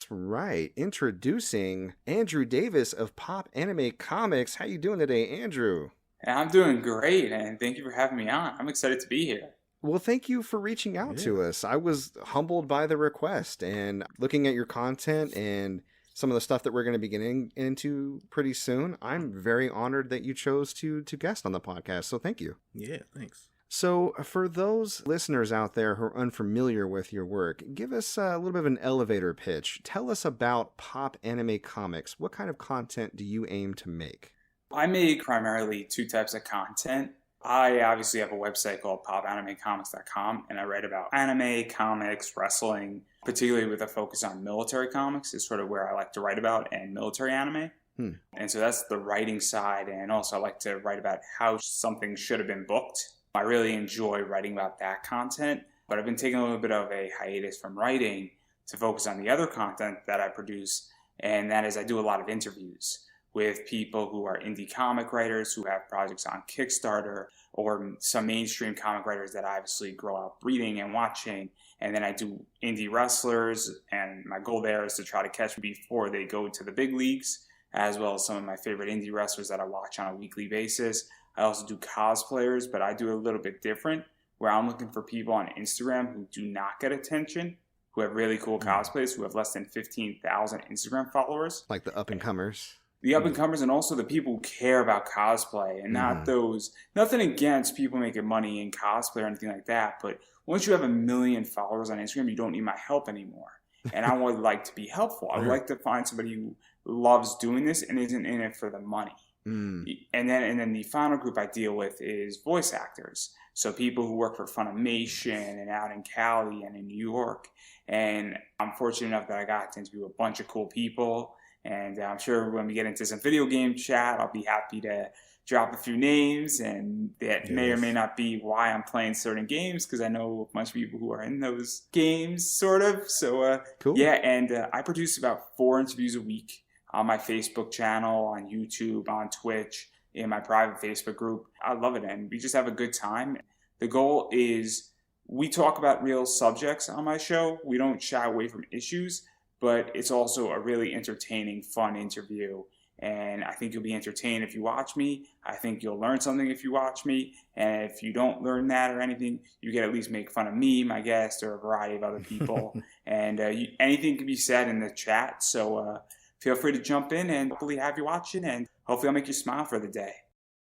That's right. Introducing Andrew Davis of PopAnimeComics. How you doing today, Andrew? I'm doing great, and thank you for having me on. I'm excited to be here. Well, thank you for reaching out to us. I was humbled by the request, and looking at your content and some of the stuff that we're going to be getting into pretty soon, I'm very honored that you chose to guest on the podcast. So thank you. Yeah, thanks. So for those listeners out there who are unfamiliar with your work, give us a little bit of an elevator pitch. Tell us about PopAnimeComics. What kind of content do you aim to make? I make primarily two types of content. I obviously have a website called popanimecomics.com, and I write about anime, comics, wrestling, particularly with a focus on military comics is sort of where I like to write about, and military anime. And so that's the writing side, and also I like to write about how something should have been booked. I really enjoy writing about that content, but I've been taking a little bit of a hiatus from writing to focus on the other content that I produce, and that is I do a lot of interviews with people who are indie comic writers who have projects on Kickstarter, or some mainstream comic writers that I obviously grow up reading and watching. And then I do indie wrestlers, and my goal there is to try to catch them before they go to the big leagues, as well as some of my favorite indie wrestlers that I watch on a weekly basis. I also do cosplayers, but I do a little bit different, where I'm looking for people on Instagram who do not get attention, who have really cool cosplays, who have less than 15,000 Instagram followers. Like the up-and-comers? The up-and-comers, and also the people who care about cosplay, and not those, nothing against people making money in cosplay or anything like that, but once you have 1 million followers on Instagram, you don't need my help anymore. And I would like to be helpful. I would like to find somebody who loves doing this and isn't in it for the money. And then the final group I deal with is voice actors. So people who work for Funimation and out in Cali and in New York. And I'm fortunate enough that I got to interview a bunch of cool people. And I'm sure when we get into some video game chat, I'll be happy to drop a few names. And that may or may not be why I'm playing certain games, because I know a bunch of people who are in those games, sort of. So, cool. Yeah, and I produce about 4 interviews a week on my Facebook channel, on YouTube, on Twitch, in my private Facebook group. I love it, and we just have a good time. The goal is we talk about real subjects on my show. We don't shy away from issues, but it's also a really entertaining, fun interview. And I think you'll be entertained if you watch me. I think you'll learn something if you watch me. And if you don't learn that or anything, you can at least make fun of me, my guest, or a variety of other people. And anything can be said in the chat. So feel free to jump in, and hopefully have you watching, and hopefully I'll make you smile for the day.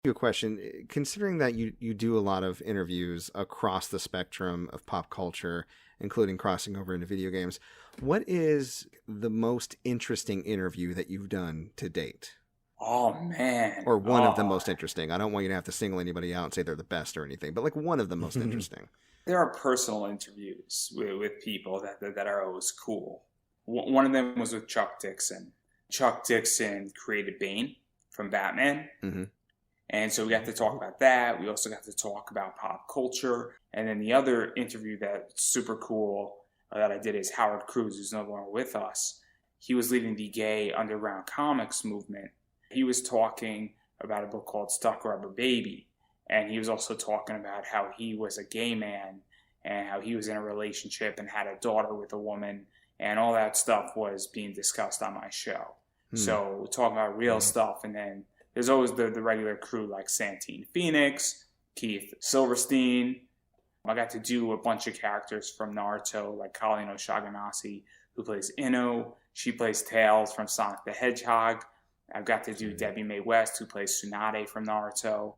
A question, considering that you do a lot of interviews across the spectrum of pop culture, including crossing over into video games, what is the most interesting interview that you've done to date? Oh, man. Or one of the most interesting. I don't want you to have to single anybody out and say they're the best or anything, but like one of the most interesting. There are personal interviews with people that are always cool. One of them was with Chuck Dixon. Chuck Dixon created Bane from Batman. And so we got to talk about that. We also got to talk about pop culture. And then the other interview that's super cool that I did is Howard Cruz, who's no longer with us. He was leading the gay underground comics movement. He was talking about a book called Stuck Rubber Baby. And he was also talking about how he was a gay man and how he was in a relationship and had a daughter with a woman. And all that stuff was being discussed on my show. So talking about real stuff. And then there's always the regular crew like Santine Phoenix, Keith Silverstein. I got to do a bunch of characters from Naruto, like Kalino Shaganasi, who plays Ino. She plays Tails from Sonic the Hedgehog. I've got to do Debbie Mae West, who plays Tsunade from Naruto.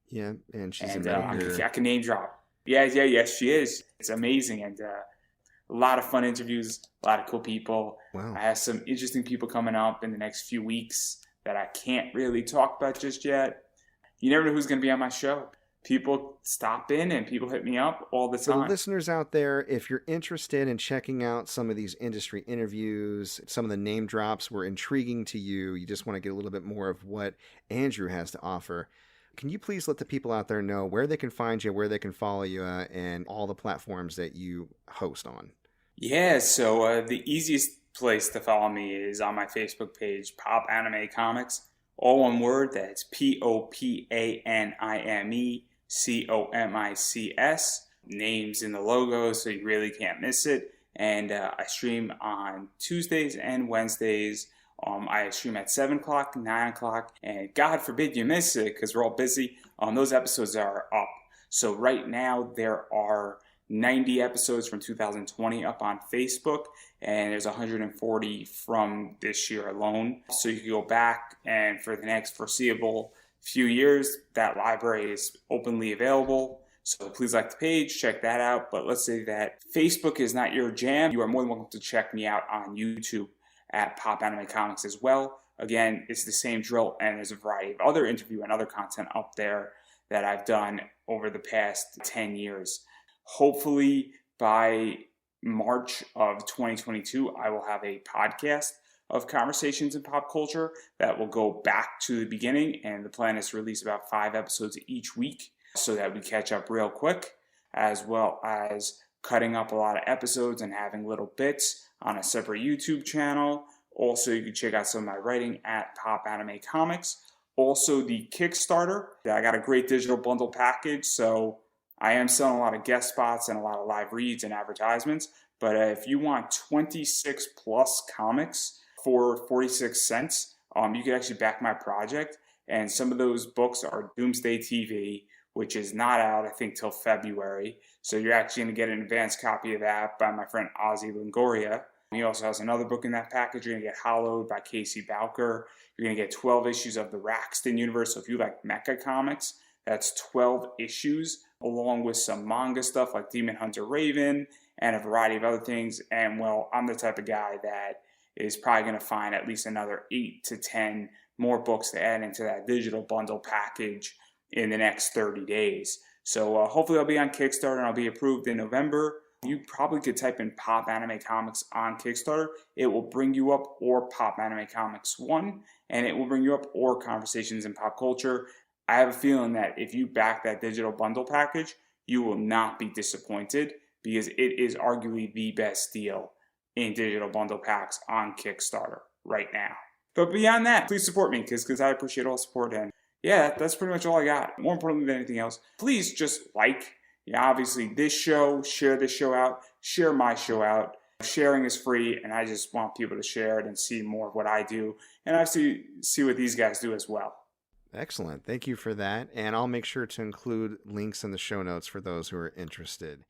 Yeah, and she's I can name drop. Yes, she is. It's amazing. And a lot of fun interviews, a lot of cool people. Wow. I have some interesting people coming up in the next few weeks that I can't really talk about just yet. You never know who's going to be on my show. People stop in and people hit me up all the time. So listeners out there, if you're interested in checking out some of these industry interviews, some of the name drops were intriguing to you, you just want to get a little bit more of what Andrew has to offer, can you please let the people out there know where they can find you, where they can follow you, and all the platforms that you host on? Yeah, so the easiest place to follow me is on my Facebook page, PopAnimeComics. All one word, that's PopAnimeComics. Names in the logo, so you really can't miss it. And I stream on Tuesdays and Wednesdays. I stream at 7 o'clock, 9 o'clock, and God forbid you miss it because we're all busy. Those episodes are up. So right now there are 90 episodes from 2020 up on Facebook, and there's 140 from this year alone. So you can go back, and for the next foreseeable few years, that library is openly available. So please like the page, check that out. But let's say that Facebook is not your jam. You are more than welcome to check me out on YouTube at PopAnimeComics as well. Again, it's the same drill, and there's a variety of other interview and other content up there that I've done over the past 10 years. Hopefully by March of 2022, I will have a podcast of conversations in pop culture that will go back to the beginning, and the plan is to release about 5 episodes each week so that we catch up real quick, as well as cutting up a lot of episodes and having little bits on a separate YouTube channel. Also, you can check out some of my writing at PopAnimeComics. Also, the Kickstarter. I got a great digital bundle package, so I am selling a lot of guest spots and a lot of live reads and advertisements. But if you want 26 plus comics for 46 cents, you can actually back my project. And some of those books are Doomsday TV, which is not out, I think, till February. So you're actually going to get an advanced copy of that by my friend Ozzy Longoria. He also has another book in that package. You're going to get Hollowed by Casey Bowker. You're going to get 12 issues of the Raxton universe. So if you like mecha comics, that's 12 issues, along with some manga stuff like Demon Hunter Raven and a variety of other things. And, well, I'm the type of guy that is probably going to find at least another 8 to 10 more books to add into that digital bundle package in the next 30 days. So hopefully I'll be on Kickstarter and I'll be approved in November. You probably could type in Pop Anime Comics on Kickstarter. It will bring you up, or Pop Anime Comics 1, and it will bring you up, or Conversations in Pop Culture. I have a feeling that if you back that digital bundle package, you will not be disappointed, because it is arguably the best deal in digital bundle packs on Kickstarter right now. But beyond that, please support me, because I appreciate all support. And yeah, that's pretty much all I got. More importantly than anything else, please just obviously this show, share this show out, share my show out. Sharing is free, and I just want people to share it and see more of what I do, and obviously see what these guys do as well. Excellent. Thank you for that. And I'll make sure to include links in the show notes for those who are interested.